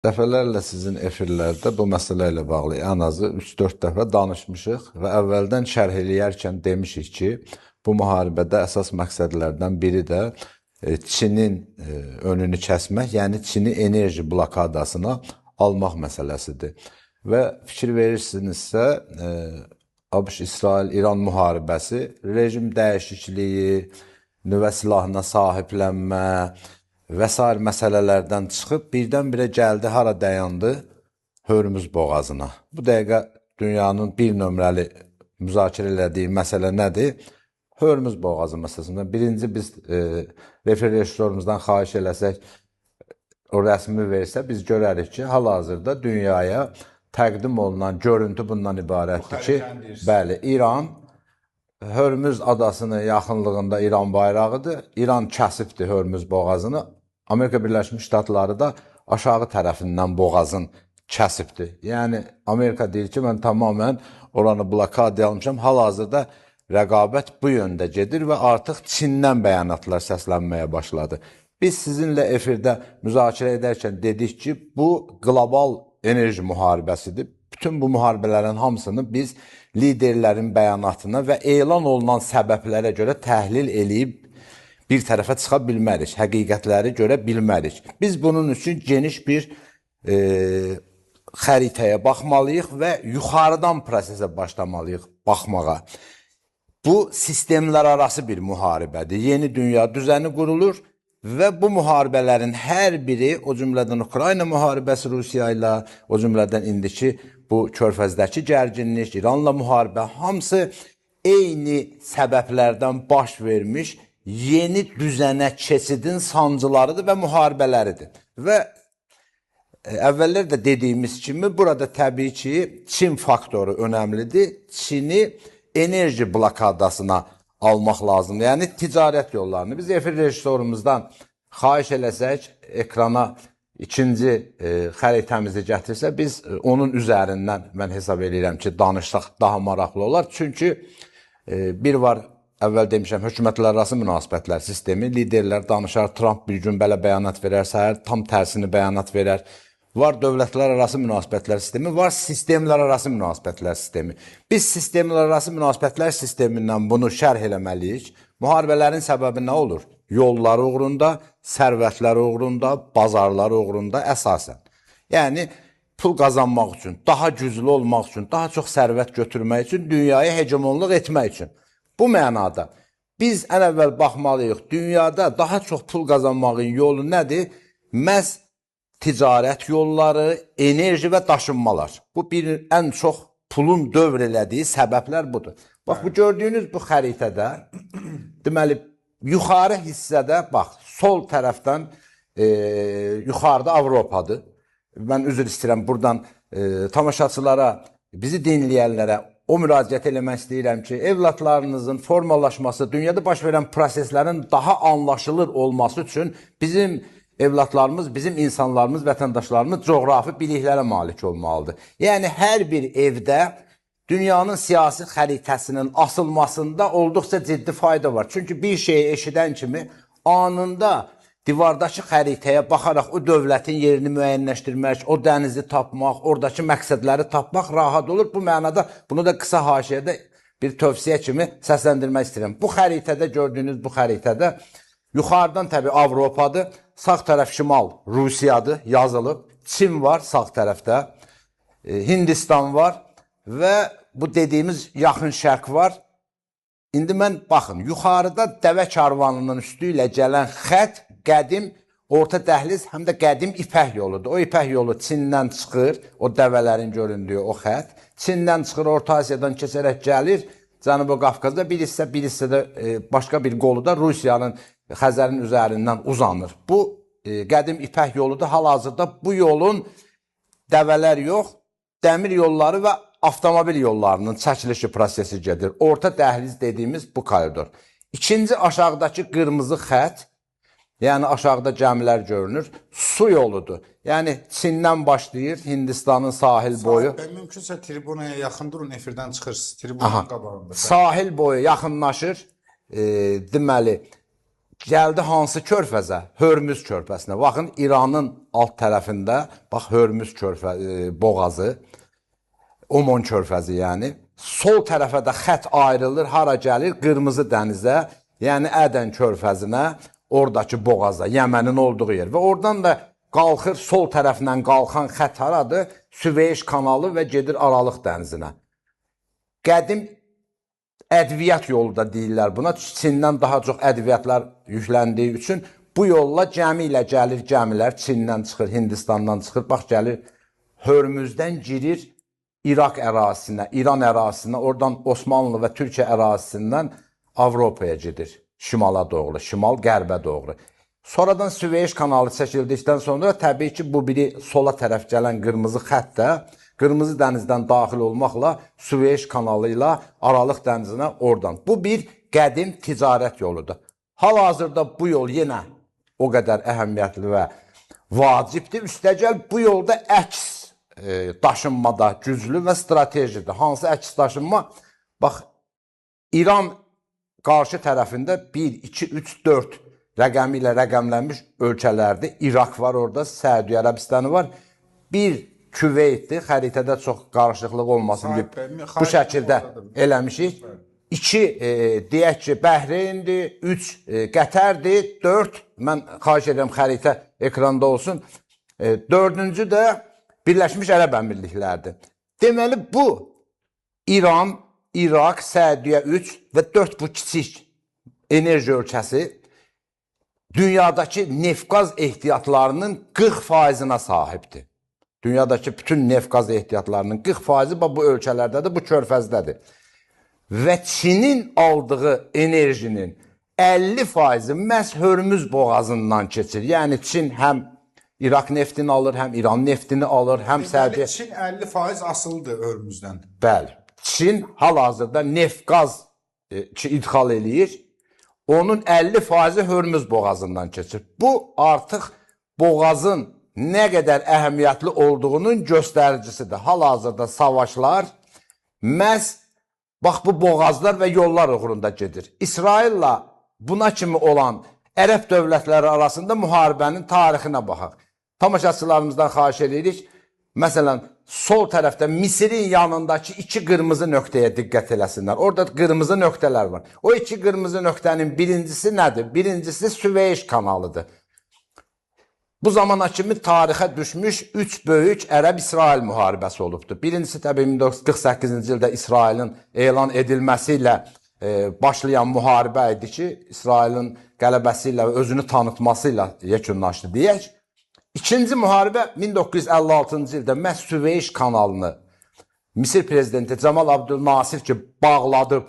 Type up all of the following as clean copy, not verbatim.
Dəfələrlə sizin efirlərdə bu məsələ ilə bağlı ən azı 3-4 dəfə danışmışıq və əvvəldən şərh eləyərkən demişik ki, bu müharibədə əsas məqsədlərdən biri də Çinin önünü kəsmək, yəni Çini enerji blokadasına almaq məsələsidir. Və fikir verirsinizsə, ABŞ-İsrail-İran müharibəsi rejim dəyişikliyi, nüvə silahına sahiblənmə və s. məsələlərdən çıxıb birdən-birə gəldi, hara dayandı? Hörmüz boğazına. Bu dəqiqə dünyanın bir nömrəli müzakirə elədiyi məsələ nədir? Hörmüz boğazı məsələsində. Birinci biz rejissorumuzdan xahiş eləsək, o rəsmi versə, biz görərik ki, hal-hazırda dünyaya təqdim olunan görüntü bundan ibarətdir ki, bəli, İran Hörmüz adasının yaxınlığında İran bayrağıdır. İran kəsibdir Hörmüz boğazını. Amerika Birləşmiş Ştatları da aşağı tərəfindən boğazın kəsibdir. Yəni, Amerika deyir ki, mən tamamən oranı blokad almışam. Hal-hazırda rəqabət bu yöndə gedir və artıq Çindən bəyanatlar səslənməyə başladı. Biz sizinlə efirdə müzakirə edərkən dedik ki, bu qlobal enerji müharibəsidir. Bütün bu müharibələrin hamısını biz liderlərin bəyanatına və elan olunan səbəblərə görə təhlil eləyib bir tərəfə çıxa bilmərik, həqiqətləri görə bilmərik. Biz bunun üçün geniş bir xəritəyə baxmalıyıq və yuxarıdan prosesə başlamalıyıq baxmağa. Bu, sistemlər arası bir müharibədir. Yeni dünya düzəni qurulur və bu müharibələrin hər biri, o cümlədən Ukrayna müharibəsi Rusiya ilə, o cümlədən indiki bu körfəzdəki gərginlik, İranla müharibə, hamısı eyni səbəblərdən baş vermiş yeni düzənə keçidin sancılarıdır və müharibələridir. Və əvvəllər də dediyimiz kimi, burada təbii ki, Çin faktoru önəmlidir. Çini enerji blokadasına almaq lazımdır. Yəni, ticarət yollarını. Biz efir rejissorumuzdan xahiş eləsək, ekrana ikinci xəritəmizi gətirsə, biz onun üzərindən mən hesab edirəm ki, danışsaq daha maraqlı olar. Çünki bir var, əvvəl demişəm, hökumətlər arası münasibətlər sistemi, liderlər danışar, Trump bir gün belə bəyanat verər, səhər tam tərsini bəyanat verər. Var dövlətlər arası münasibətlər sistemi, var sistemlər arası münasibətlər sistemi. Biz sistemlər arası münasibətlər sistemindən bunu şərh eləməliyik. Müharibələrin səbəbi nə olur? Yollar uğrunda, sərvətlər uğrunda, bazarlar uğrunda əsasən. Yəni, pul qazanmaq üçün, daha güclü olmaq üçün, daha çox sərvət götürmək üçün, dünyaya hegemonluq etmək üçün. Bu mənada biz ən əvvəl baxmalıyıq, dünyada daha çox pul qazanmağın yolu nədir? Məhz ticarət yolları, enerji və daşınmalar. Bu, ən çox pulun dövr elədiyi səbəblər budur. Bax, bu gördüyünüz bu xəritədə, deməli, yuxarı hissədə, bax, sol tərəfdən yuxarıda Avropadır. Mən üzr istəyirəm, buradan tamaşaçılara, bizi dinləyənlərə o müraciət eləmək istəyirəm ki, evlatlarınızın formalaşması, dünyada baş verən proseslərin daha anlaşılır olması üçün bizim evlatlarımız, bizim insanlarımız, vətəndaşlarımız coğrafi biliklərə malik olmalıdır. Yəni, hər bir evdə dünyanın siyasi xəritəsinin asılmasında olduqca ciddi fayda var. Çünki bir şeyi eşidən kimi anında divardakı xəritəyə baxaraq o dövlətin yerini müəyyənləşdirmək, o dənizi tapmaq, oradakı məqsədləri tapmaq rahat olur. Bu mənada, bunu da qısa haşiyədə bir tövsiyə kimi səsləndirmək istəyirəm. Bu xəritədə, gördüyünüz bu xəritədə yuxarıdan təbii Avropadır, sağ tərəf şimal Rusiyadır, yazılıb, Çin var sağ tərəfdə, Hindistan var və bu dediyimiz yaxın şərq var. İndi mən, baxın, yuxarıda dəvə karvanının üstü ilə gələn xət qədim orta dəhliz, həm də qədim ipək yoludur. O ipək yolu Çindən çıxır, o dəvələrin göründüyü o xət. Çindən çıxır, Orta Asiyadan keçərək gəlir, Cənubi Qafqazda bir hissə də başqa bir qolu da Rusiyanın Xəzərin üzərindən uzanır. Bu, qədim ipək yoludur. Hal-hazırda bu yolun dəvələr yox, dəmir yolları və avtomobil yollarının çəkilişi prosesi gedir. Orta dəhliz dediyimiz bu koridor. İkinci aşağıdakı qırmızı xət, yəni aşağıda gəmilər görünür, su yoludur. Yəni Çindən başlayır, Hindistanın sahil boyu. Ben mümkünsə tribunaya yaxın durun, efirdən çıxırsınız. Tribunanın qabağında. Sahil boyu yaxınlaşır, deməli, gəldi hansı körfəzə? Hörmüz körfəzinə. Baxın, İranın alt tərəfində, bax Hörmüz boğazı, Omon körfəzi yəni. Sol tərəfə də xət ayrılır, hara gəlir? Qırmızı dənizə, yəni Ədən körfəzinə, oradakı boğaza, Yəmənin olduğu yer. Və oradan da qalxır, sol tərəfindən qalxan xət haradır? Süveyş kanalı və gedir Aralıq dənizinə. Qədim ədviyyat yolu da deyirlər buna. Çindən daha çox ədviyyatlar yükləndiyi üçün bu yolla gəmi ilə gəlir gəmilər. Çindən çıxır, Hindistandan çıxır, bax gəlir Hörmüzdən girir İraq ərazisinə, İran ərazisinə, oradan Osmanlı və Türkiyə ərazisindən Avropaya gedir. Şimala doğru, şimal-qərbə doğru. Sonradan Süveyş kanalı çəkildikdən sonra təbii ki, bu biri sola tərəf gələn qırmızı xətt də Qırmızı dənizdən daxil olmaqla Süveyş kanalı ilə Aralıq dənizinə oradan. Bu bir qədim ticarət yoludur. Hal-hazırda bu yol yenə o qədər əhəmiyyətli və vacibdir. Üstəgəl bu yolda əks daşınmada güclü və stratejidir. Hansı əks daşınma? Bax, İran qarşı tərəfində 1, 2, 3, 4 rəqəmi ilə rəqəmlənmiş ölkələrdir. İraq var orada, Səudiyyə Ərəbistanı var. Bir Küveytdir, xəritədə çox qarışıqlıq olmasın ki, bu şəkildə eləmişik. 2, deyək ki, Bəhreyndir, 3, Qətərdir, 4, mən xahiş edirəm xəritə ekranda olsun, 4-cü də Birləşmiş Ərəb Əmirlikləridir. Deməli, bu İran, İraq, Səudiyyə 3 və 4 bu kiçik enerji ölkəsi dünyadakı neft-qaz ehtiyatlarının 40%-na sahibdir. Dünyadakı bütün neft-qaz ehtiyatlarının 40%-i bu ölkələrdədir, bu körfəzdədir. Və Çinin aldığı enerjinin 50%-i məhz Hörmüz boğazından keçir. Yəni Çin həm İraq neftini alır, həm İran neftini alır, həm Səudiyyə... Çin 50% asılıdır Hörmüzdən. Bəli. Çin hal-hazırda neft-qaz idxal eləyir. Onun 50%-i Hörmüz boğazından keçir. Bu artıq boğazın nə qədər əhəmiyyətli olduğunun göstəricisidir. Hal-hazırda savaşlar məhz bax bu boğazlar və yollar uğrunda gedir. İsraillə buna kimi olan ərəb dövlətləri arasında müharibənin tarixinə baxaq. Tamaşaçılarımızdan xahiş edirik. Məsələn, sol tərəfdə Misirin yanındakı 2 qırmızı nöqtəyə diqqət eləsinlər. Orada qırmızı nöqtələr var. O 2 qırmızı nöqtənin birincisi nədir? Birincisi Süveyş kanalıdır. Bu zamana kimi tarixə düşmüş 3 böyük Ərəb-İsrail müharibəsi olubdur. Birincisi təbii 1948-ci ildə İsrailin elan edilməsi ilə başlayan müharibə idi ki, İsrailin qələbəsi ilə və özünü tanıtması ilə yekunlaşdı deyək. İkinci müharibə 1956-cı ildə məhz Süveyş kanalını Misir prezidenti Cemal Abdülnasir ki bağladıb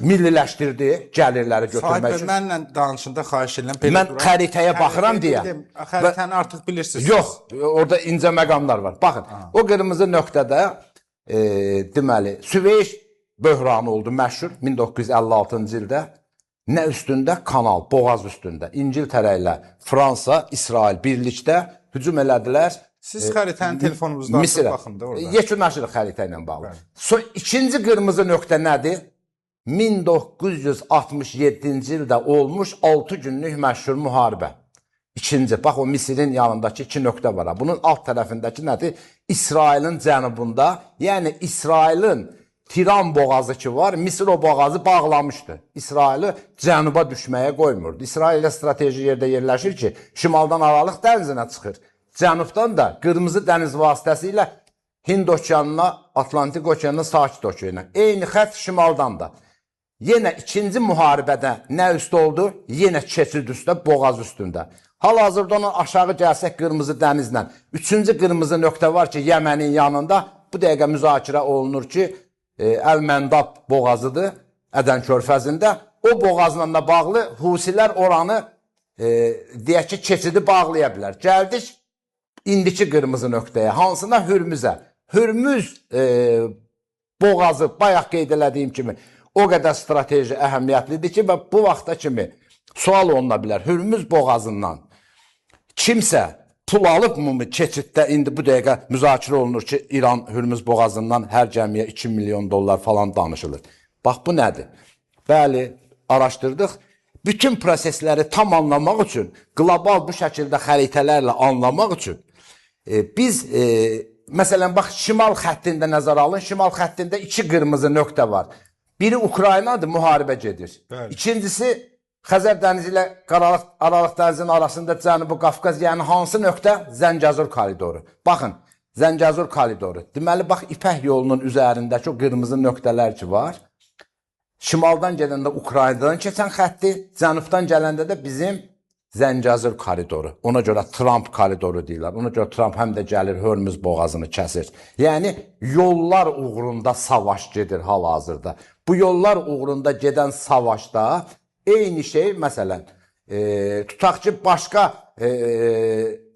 milliləşdirdi gəlirləri götürmək üçün. Sahib, mənlə danışında xahiş edirəm. Mən xəritəyə baxıram deyə. Xəritəni artıq bilirsiniz. Yox, orada incə məqamlar var. Baxın, o qırmızı nöqtədə deməli, Süveyş böhranı oldu məşhur 1956-cı ildə. Nə üstündə? Kanal, boğaz üstündə. İngiltərə ilə Fransa, İsrail birlikdə hücum elədilər. Siz xəritəni telefonunuzda açıb baxın da orada. Yekunlaşırıq xəritə ilə bağlı. İkinci qırmızı nöqtə nədir? 1967-ci ildə olmuş 6 günlük məşhur müharibə. İkinci, bax o Misirin yanındakı 2 nöqtə var. Bunun alt tərəfindəki nədir? İsrailin cənubunda, yəni İsrailin Tiran boğazı ki var, Misir o boğazı bağlamışdı. İsraili cənuba düşməyə qoymurdu. İsrail elə strateji yerdə yerləşir ki, şimaldan Aralıq dənizinə çıxır. Cənubdan da Qırmızı dəniz vasitəsilə Hind okeanına, Atlantik okeanına, Sakit okeanına. Eyni xətt şimaldan da. Yenə ikinci müharibədə nə üstə oldu? Yenə keçid üstə, boğaz üstündə. Hal-hazırda ona aşağı gəlsək Qırmızı dənizlə. Üçüncü qırmızı nöqtə var ki, Yəmənin yanında. Bu dəqiqə müzakirə olunur ki, Əl-Məndab boğazıdır, Ədən körfəzində. O boğazla da bağlı Husilər oranı deyək ki, keçidi bağlaya bilər. Gəldik indiki qırmızı nöqtəyə, hansına? Hürmüzə. Hürmüz boğazı, bayaq qeyd elədiyim kimi, o qədər strateji əhəmiyyətlidir ki, və bu vaxta kimi sual oluna bilər. Hürmüz boğazından kimsə pul alıbmı keçiddə, indi bu dəqiqə müzakirə olunur ki, İran Hürmüz boğazından hər gəmiyə 2 milyon dollar falan danışılır. Bax, bu nədir? Bəli, araşdırdıq. bütün prosesləri tam anlamaq üçün, qlobal bu şəkildə xəritələrlə anlamaq üçün biz məsələn bax şimal xəttində nəzərə alın. Şimal xəttində 2 qırmızı nöqtə var. Biri Ukraynadır, müharibə gedir. Bəli. İkincisi Xəzər dənizi ilə Aralıq dənizinin arasında Cənubi Qafqaz, yəni hansı nöqtə? Zəngəzur koridoru. Baxın, Zəngəzur koridoru. Deməli bax İpək yolunun üzərindəki o qırmızı nöqtələr ki var. Şimaldan gələndə Ukraynadan keçən xətti, cənubdan gələndə də bizim Zəngəzur koridoru. Ona görə Trump koridoru deyirlər. Ona görə Trump həm də gəlir Hörmüz boğazını kəsir. Yəni yollar uğrunda savaş gedir hal-hazırda. Bu yollar uğrunda gedən savaşda eyni şey, məsələn, tutaq ki, başqa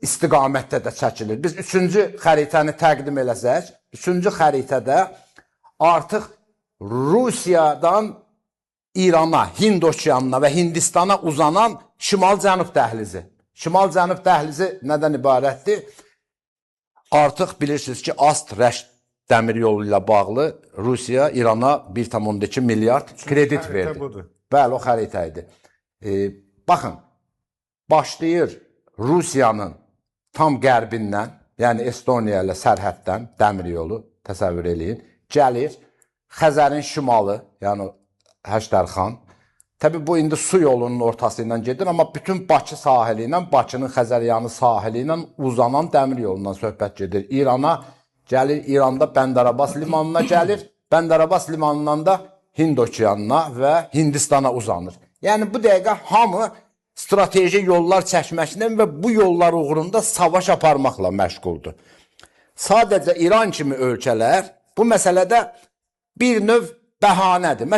istiqamətdə də çəkilir. Biz 3-cü xəritəni təqdim eləsək, 3-cü xəritədə artıq Rusiyadan İrana, Hind okeanına və Hindistana uzanan şimal-cənub dəhlizi. Şimal-cənub dəhlizi nədən ibarətdir? Artıq bilirsiniz ki, Ast-Rəşd dəmir yolu ilə bağlı Rusiya İrana 1,2 milyard kredit verdi. Bəli, o xəritə idi. Baxın, başlayır Rusiyanın tam qərbindən, yəni Estoniya ilə sərhəddən dəmir yolu, təsəvvür eləyin, gəlir Xəzərin şimalı, yəni Həşdərxan. Təbii bu indi su yolunun ortası ilə gedir, amma bütün Bakı sahili ilə, Bakının Xəzəryanı sahili ilə uzanan dəmir yolundan söhbət gedir. İrana gəlir, İranda Bəndər-Abbas limanına gəlir, Bəndər-Abbas limanından da Hind okeanına və Hindistana uzanır. Yəni bu dəqiqə hamı strateji yollar çəkməklə və bu yollar uğrunda savaş aparmaqla məşğuldur. Sadəcə İran kimi ölkələr bu məsələdə bir növ bəhanədir.